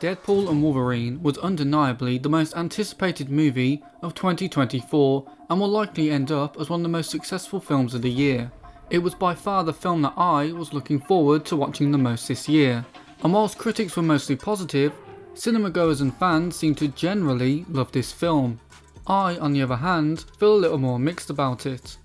Deadpool and Wolverine was undeniably the most anticipated movie of 2024 and will likely end up as one of the most successful films of the year. It was by far the film that I was looking forward to watching the most this year, and whilst critics were mostly positive, cinema goers and fans seem to generally love this film. I, on the other hand, feel a little more mixed about it.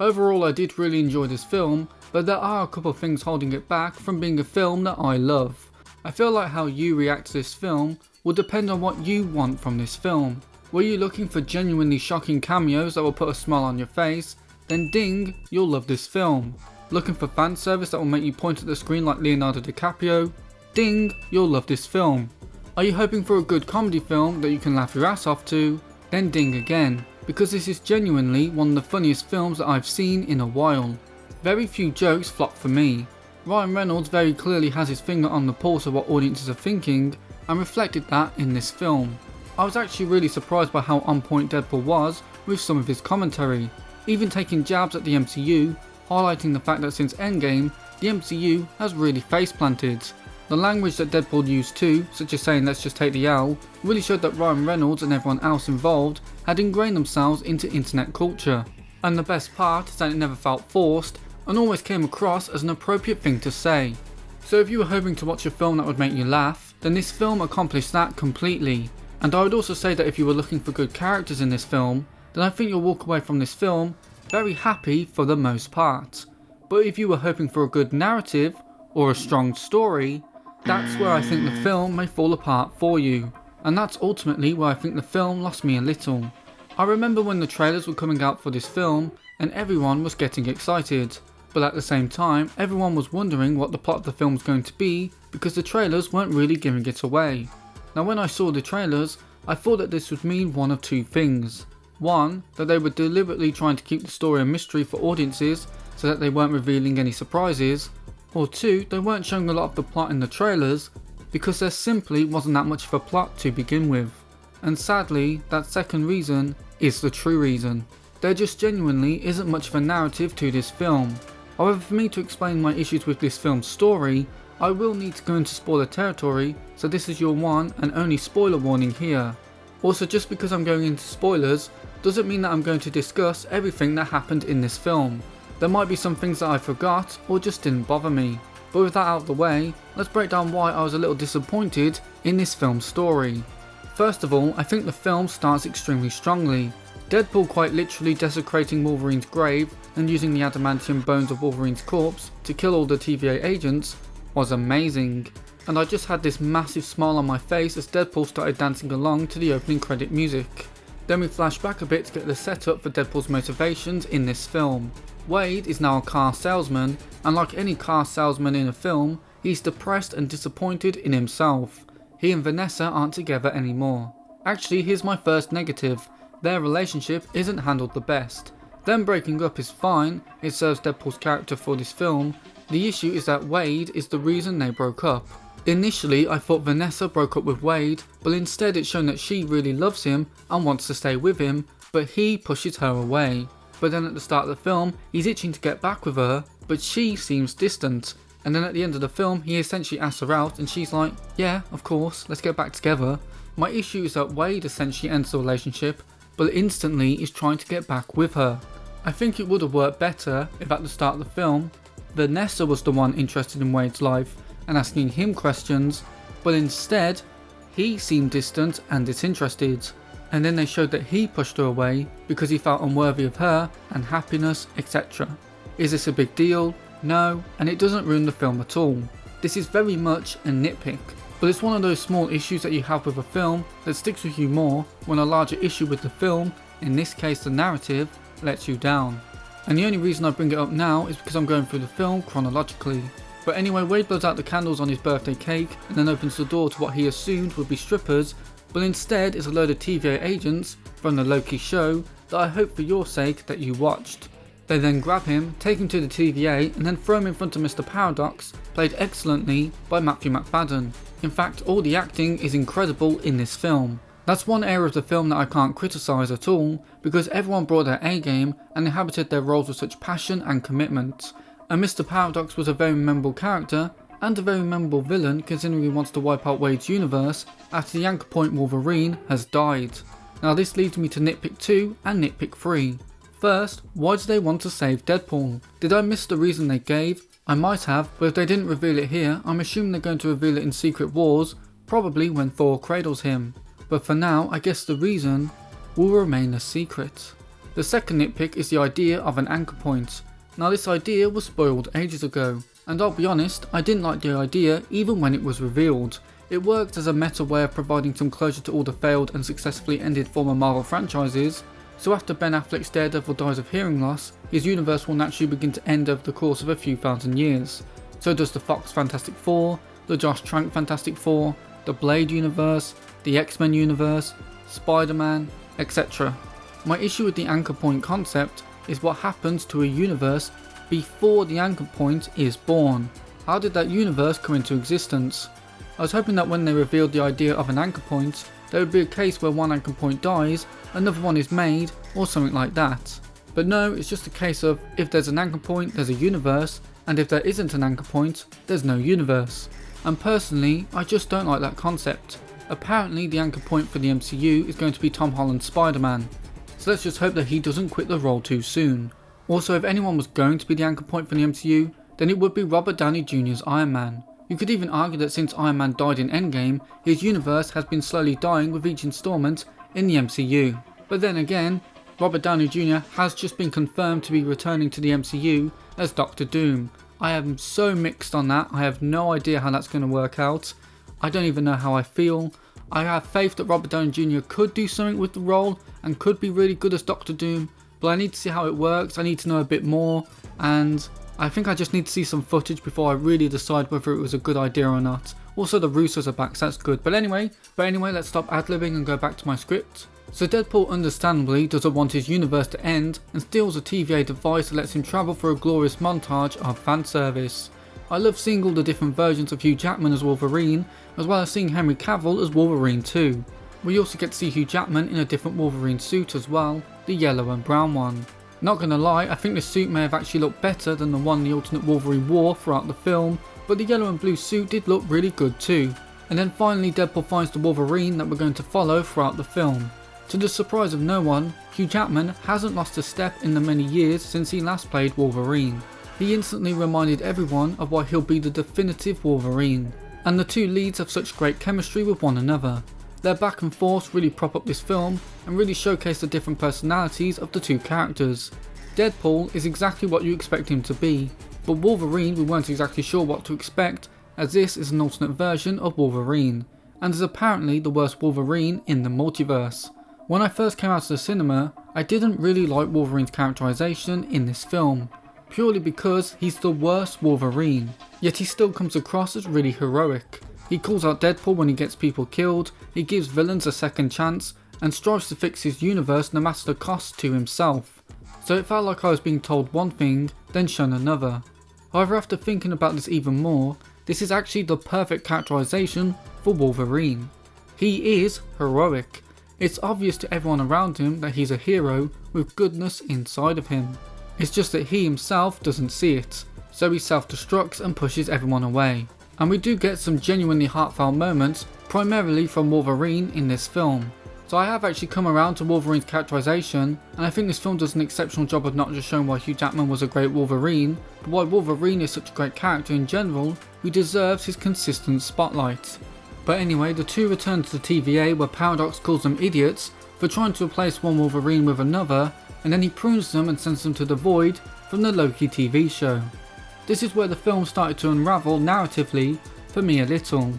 Overall, I did really enjoy this film, but there are a couple of things holding it back from being a film that I love. I feel like how you react to this film will depend on what you want from this film. Were you looking for genuinely shocking cameos that will put a smile on your face? Then ding, you'll love this film. Looking for fan service that will make you point at the screen like Leonardo DiCaprio? Ding, you'll love this film. Are you hoping for a good comedy film that you can laugh your ass off to? Then ding again, because this is genuinely one of the funniest films that I've seen in a while. Very few jokes flop for me. Ryan Reynolds very clearly has his finger on the pulse of what audiences are thinking and reflected that in this film. I was actually really surprised by how on point Deadpool was with some of his commentary, even taking jabs at the MCU, highlighting the fact that since Endgame, the MCU has really face planted. The language that Deadpool used too, such as saying let's just take the L, really showed that Ryan Reynolds and everyone else involved had ingrained themselves into internet culture. And the best part is that it never felt forced and always came across as an appropriate thing to say. So if you were hoping to watch a film that would make you laugh, then this film accomplished that completely. And I would also say that if you were looking for good characters in this film, then I think you'll walk away from this film very happy for the most part. But if you were hoping for a good narrative or a strong story, that's where I think the film may fall apart for you. And that's ultimately where I think the film lost me a little. I remember when the trailers were coming out for this film and everyone was getting excited. But at the same time, everyone was wondering what the plot of the film was going to be because the trailers weren't really giving it away. Now when I saw the trailers, I thought that this would mean one of two things. One, that they were deliberately trying to keep the story a mystery for audiences so that they weren't revealing any surprises. Or two, they weren't showing a lot of the plot in the trailers because there simply wasn't that much of a plot to begin with. And sadly, that second reason is the true reason. There just genuinely isn't much of a narrative to this film. However, for me to explain my issues with this film's story, I will need to go into spoiler territory, so this is your one and only spoiler warning here. Also, just because I'm going into spoilers, doesn't mean that I'm going to discuss everything that happened in this film. There might be some things that I forgot or just didn't bother me. But with that out of the way, let's break down why I was a little disappointed in this film's story. First of all, I think the film starts extremely strongly. Deadpool quite literally desecrating Wolverine's grave and using the adamantium bones of Wolverine's corpse to kill all the TVA agents was amazing. And I just had this massive smile on my face as Deadpool started dancing along to the opening credit music. Then we flash back a bit to get the setup for Deadpool's motivations in this film. Wade is now a car salesman, and like any car salesman in a film, he's depressed and disappointed in himself. He and Vanessa aren't together anymore. Actually, here's my first negative. Their relationship isn't handled the best. Them breaking up is fine, it serves Deadpool's character for this film. The issue is that Wade is the reason they broke up. Initially I thought Vanessa broke up with Wade, but instead it's shown that she really loves him and wants to stay with him, but he pushes her away. But then at the start of the film he's itching to get back with her, but she seems distant. And then at the end of the film he essentially asks her out and she's like, yeah, of course, let's get back together. My issue is that Wade essentially ends the relationship, but instantly is trying to get back with her. I think it would have worked better if at the start of the film, Vanessa was the one interested in Wade's life and asking him questions, but instead, he seemed distant and disinterested. And then they showed that he pushed her away because he felt unworthy of her and happiness, etc. Is this a big deal? No, and it doesn't ruin the film at all. This is very much a nitpick, but it's one of those small issues that you have with a film that sticks with you more when a larger issue with the film, in this case the narrative, lets you down. And the only reason I bring it up now is because I'm going through the film chronologically. But anyway, Wade blows out the candles on his birthday cake and then opens the door to what he assumed would be strippers, but instead is a load of TVA agents from the Loki show that I hope for your sake that you watched. They then grab him, take him to the TVA and then throw him in front of Mr. Paradox, played excellently by Matthew McFadden. In fact, all the acting is incredible in this film. That's one area of the film that I can't criticise at all, because everyone brought their A game and inhabited their roles with such passion and commitment. And Mr. Paradox was a very memorable character, and a very memorable villain considering he wants to wipe out Wade's universe after the anchor point Wolverine has died. Now this leads me to nitpick 2 and nitpick 3. First, why do they want to save Deadpool? Did I miss the reason they gave? I might have, but if they didn't reveal it here, I'm assuming they're going to reveal it in Secret Wars, probably when Thor cradles him. But for now, I guess the reason will remain a secret. The second nitpick is the idea of an anchor point. Now this idea was spoiled ages ago, and I'll be honest, I didn't like the idea even when it was revealed. It worked as a meta way of providing some closure to all the failed and successfully ended former Marvel franchises, so after Ben Affleck's Daredevil dies of hearing loss, his universe will naturally begin to end over the course of a few thousand years. So does the Fox Fantastic Four, the Josh Trank Fantastic Four, the Blade universe, the X-Men universe, Spider-Man, etc. My issue with the anchor point concept is what happens to a universe before the anchor point is born. How did that universe come into existence? I was hoping that when they revealed the idea of an anchor point, there would be a case where one anchor point dies, another one is made, or something like that. But no, it's just a case of if there's an anchor point, there's a universe, and if there isn't an anchor point, there's no universe. And personally, I just don't like that concept. Apparently the anchor point for the MCU is going to be Tom Holland's Spider-Man, so let's just hope that he doesn't quit the role too soon. Also, if anyone was going to be the anchor point for the MCU, then it would be Robert Downey Jr.'s Iron Man. You could even argue that since Iron Man died in Endgame, his universe has been slowly dying with each installment in the MCU. But then again, Robert Downey Jr. has just been confirmed to be returning to the MCU as Doctor Doom. I am so mixed on that, I have no idea how that's going to work out. I don't even know how I feel. I have faith that Robert Downey Jr. could do something with the role and could be really good as Doctor Doom, but I need to see how it works, I need to know a bit more, and I think I just need to see some footage before I really decide whether it was a good idea or not. Also the Russos are back, so that's good. But anyway, let's stop ad-libbing and go back to my script. So Deadpool understandably doesn't want his universe to end and steals a TVA device that lets him travel through a glorious montage of fan service. I love seeing all the different versions of Hugh Jackman as Wolverine, as well as seeing Henry Cavill as Wolverine too. We also get to see Hugh Jackman in a different Wolverine suit as well, the yellow and brown one. Not gonna lie, I think the suit may have actually looked better than the one the alternate Wolverine wore throughout the film, but the yellow and blue suit did look really good too. And then finally Deadpool finds the Wolverine that we're going to follow throughout the film. To the surprise of no one, Hugh Jackman hasn't lost a step in the many years since he last played Wolverine. He instantly reminded everyone of why he'll be the definitive Wolverine. And the two leads have such great chemistry with one another. Their back and forth really prop up this film and really showcase the different personalities of the two characters. Deadpool is exactly what you expect him to be, but Wolverine we weren't exactly sure what to expect, as this is an alternate version of Wolverine, and is apparently the worst Wolverine in the multiverse. When I first came out of the cinema, I didn't really like Wolverine's characterization in this film, purely because he's the worst Wolverine, yet he still comes across as really heroic. He calls out Deadpool when he gets people killed, he gives villains a second chance, and strives to fix his universe no matter the cost to himself. So it felt like I was being told one thing, then shown another. However, after thinking about this even more, this is actually the perfect characterization for Wolverine. He is heroic. It's obvious to everyone around him that he's a hero with goodness inside of him. It's just that he himself doesn't see it, so he self-destructs and pushes everyone away. And we do get some genuinely heartfelt moments, primarily from Wolverine in this film. So I have actually come around to Wolverine's characterization, and I think this film does an exceptional job of not just showing why Hugh Jackman was a great Wolverine, but why Wolverine is such a great character in general, who deserves his consistent spotlight. But anyway, the two return to the TVA where Paradox calls them idiots for trying to replace one Wolverine with another, and then he prunes them and sends them to the void from the Loki TV show. This is where the film started to unravel narratively for me a little,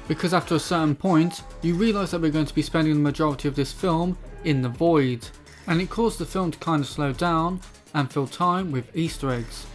because after a certain point you realise that we're going to be spending the majority of this film in the void, and it caused the film to kind of slow down and fill time with Easter eggs.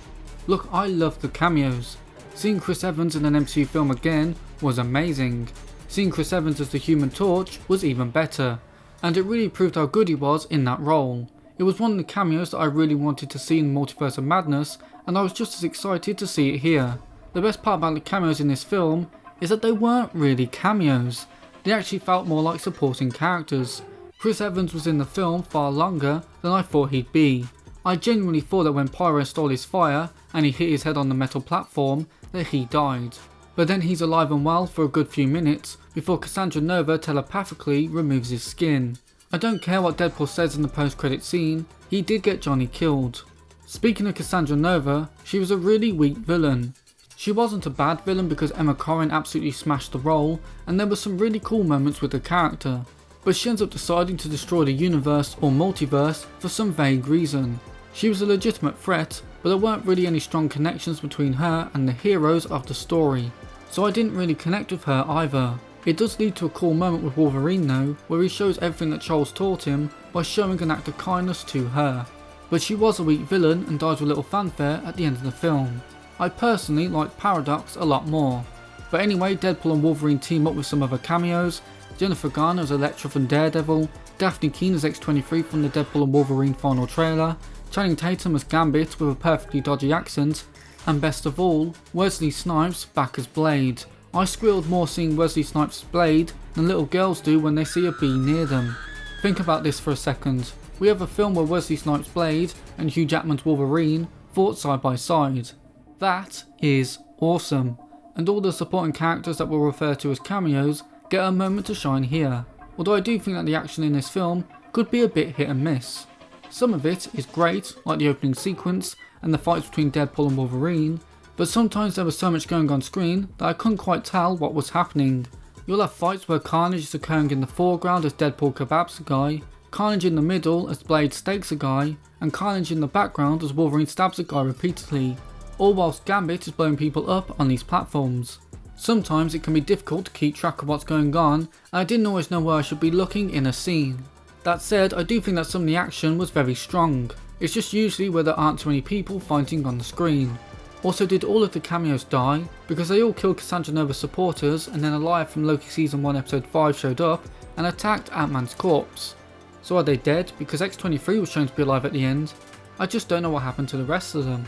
Look, I love the cameos. Seeing Chris Evans in an MCU film again was amazing. Seeing Chris Evans as the Human Torch was even better, and it really proved how good he was in that role. It was one of the cameos that I really wanted to see in Multiverse of Madness, and I was just as excited to see it here. The best part about the cameos in this film is that they weren't really cameos. They actually felt more like supporting characters. Chris Evans was in the film far longer than I thought he'd be. I genuinely thought that when Pyro stole his fire and he hit his head on the metal platform that he died. but then he's alive and well for a good few minutes before Cassandra Nova telepathically removes his skin. I don't care what Deadpool says in the post-credit scene, he did get Johnny killed. Speaking of Cassandra Nova, she was a really weak villain. She wasn't a bad villain because Emma Corrin absolutely smashed the role, and there were some really cool moments with the character, but she ends up deciding to destroy the universe or multiverse for some vague reason. She was a legitimate threat, but there weren't really any strong connections between her and the heroes of the story, so I didn't really connect with her either. It does lead to a cool moment with Wolverine though, where he shows everything that Charles taught him by showing an act of kindness to her. But she was a weak villain and dies with little fanfare at the end of the film. I personally like Paradox a lot more. But anyway, Deadpool and Wolverine team up with some other cameos. Jennifer Garner as Elektra from Daredevil, Daphne Keane as X-23 from the Deadpool and Wolverine final trailer, Channing Tatum as Gambit with a perfectly dodgy accent, and best of all, Wesley Snipes back as Blade. I squealed more seeing Wesley Snipes as Blade than little girls do when they see a bee near them. Think about this for a second. We have a film where Wesley Snipes' Blade and Hugh Jackman's Wolverine fought side by side. That is awesome, and all the supporting characters that we'll refer to as cameos get a moment to shine here, although I do think that the action in this film could be a bit hit and miss. Some of it is great, like the opening sequence and the fights between Deadpool and Wolverine, but sometimes there was so much going on screen that I couldn't quite tell what was happening. You'll have fights where carnage is occurring in the foreground as Deadpool kebabs a guy, carnage in the middle as Blade stakes a guy, and carnage in the background as Wolverine stabs a guy repeatedly, all whilst Gambit is blowing people up on these platforms. Sometimes it can be difficult to keep track of what's going on, and I didn't always know where I should be looking in a scene. That said, I do think that some of the action was very strong. It's just usually where there aren't too many people fighting on the screen. Also, did all of the cameos die? Because they all killed Cassandra Nova's supporters, and then Elias from Loki season 1 episode 5 showed up and attacked Ant-Man's corpse. So are they dead because X-23 was shown to be alive at the end? I just don't know what happened to the rest of them.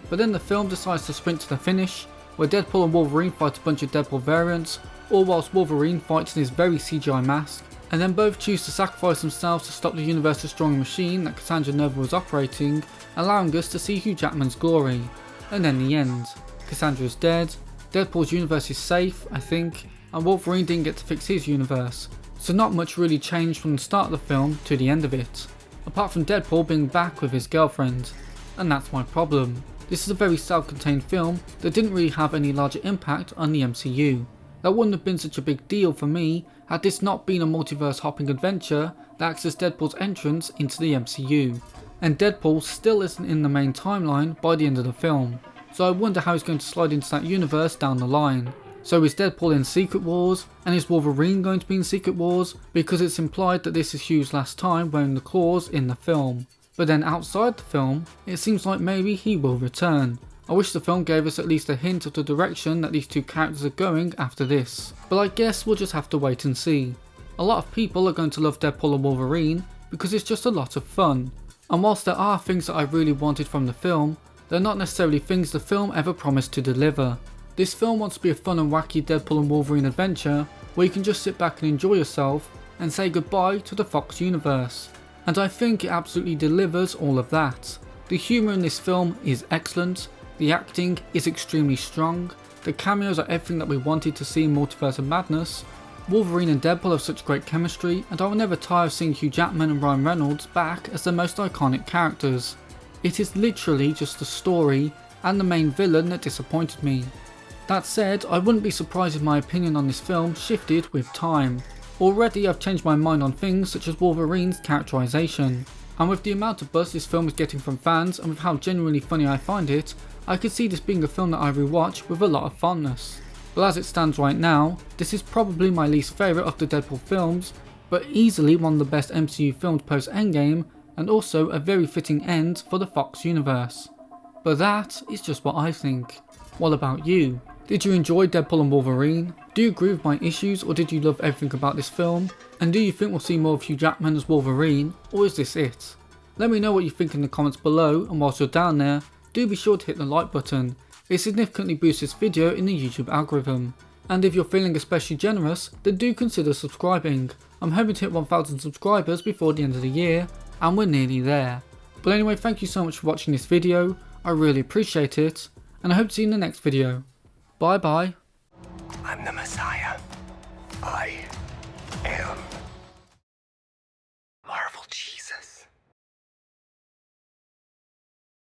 But then the film decides to sprint to the finish, where Deadpool and Wolverine fight a bunch of Deadpool variants, all whilst Wolverine fights in his very CGI mask, and then both choose to sacrifice themselves to stop the universe destroying machine that Cassandra Nova was operating, allowing us to see Hugh Jackman's glory. And then the end. Cassandra is dead, Deadpool's universe is safe, I think, and Wolverine didn't get to fix his universe, so not much really changed from the start of the film to the end of it, apart from Deadpool being back with his girlfriend. And that's my problem. This is a very self-contained film that didn't really have any larger impact on the MCU. That wouldn't have been such a big deal for me had this not been a multiverse hopping adventure that acts as Deadpool's entrance into the MCU. And Deadpool still isn't in the main timeline by the end of the film, so I wonder how he's going to slide into that universe down the line. So is Deadpool in Secret Wars, and is Wolverine going to be in Secret Wars, because it's implied that this is Hugh's last time wearing the claws in the film. But then outside the film, it seems like maybe he will return. I wish the film gave us at least a hint of the direction that these two characters are going after this, but I guess we'll just have to wait and see. A lot of people are going to love Deadpool and Wolverine because it's just a lot of fun, and whilst there are things that I really wanted from the film, they're not necessarily things the film ever promised to deliver. This film wants to be a fun and wacky Deadpool and Wolverine adventure where you can just sit back and enjoy yourself and say goodbye to the Fox universe. And I think it absolutely delivers all of that. The humour in this film is excellent, the acting is extremely strong, the cameos are everything that we wanted to see in Multiverse of Madness, Wolverine and Deadpool have such great chemistry, and I will never tire of seeing Hugh Jackman and Ryan Reynolds back as the most iconic characters. It is literally just the story and the main villain that disappointed me. That said, I wouldn't be surprised if my opinion on this film shifted with time. Already I've changed my mind on things such as Wolverine's characterization, and with the amount of buzz this film is getting from fans and with how genuinely funny I find it, I could see this being a film that I rewatch with a lot of fondness. But as it stands right now, this is probably my least favourite of the Deadpool films, but easily one of the best MCU films post Endgame, and also a very fitting end for the Fox universe. But that is just what I think. What about you? Did you enjoy Deadpool and Wolverine? Do you agree with my issues, or did you love everything about this film? And do you think we'll see more of Hugh Jackman as Wolverine, or is this it? Let me know what you think in the comments below, and whilst you're down there, do be sure to hit the like button. It significantly boosts this video in the YouTube algorithm. And if you're feeling especially generous, then do consider subscribing. I'm hoping to hit 1000 subscribers before the end of the year, and we're nearly there. But anyway, thank you so much for watching this video, I really appreciate it, and I hope to see you in the next video. Bye bye. I'm the Messiah. I am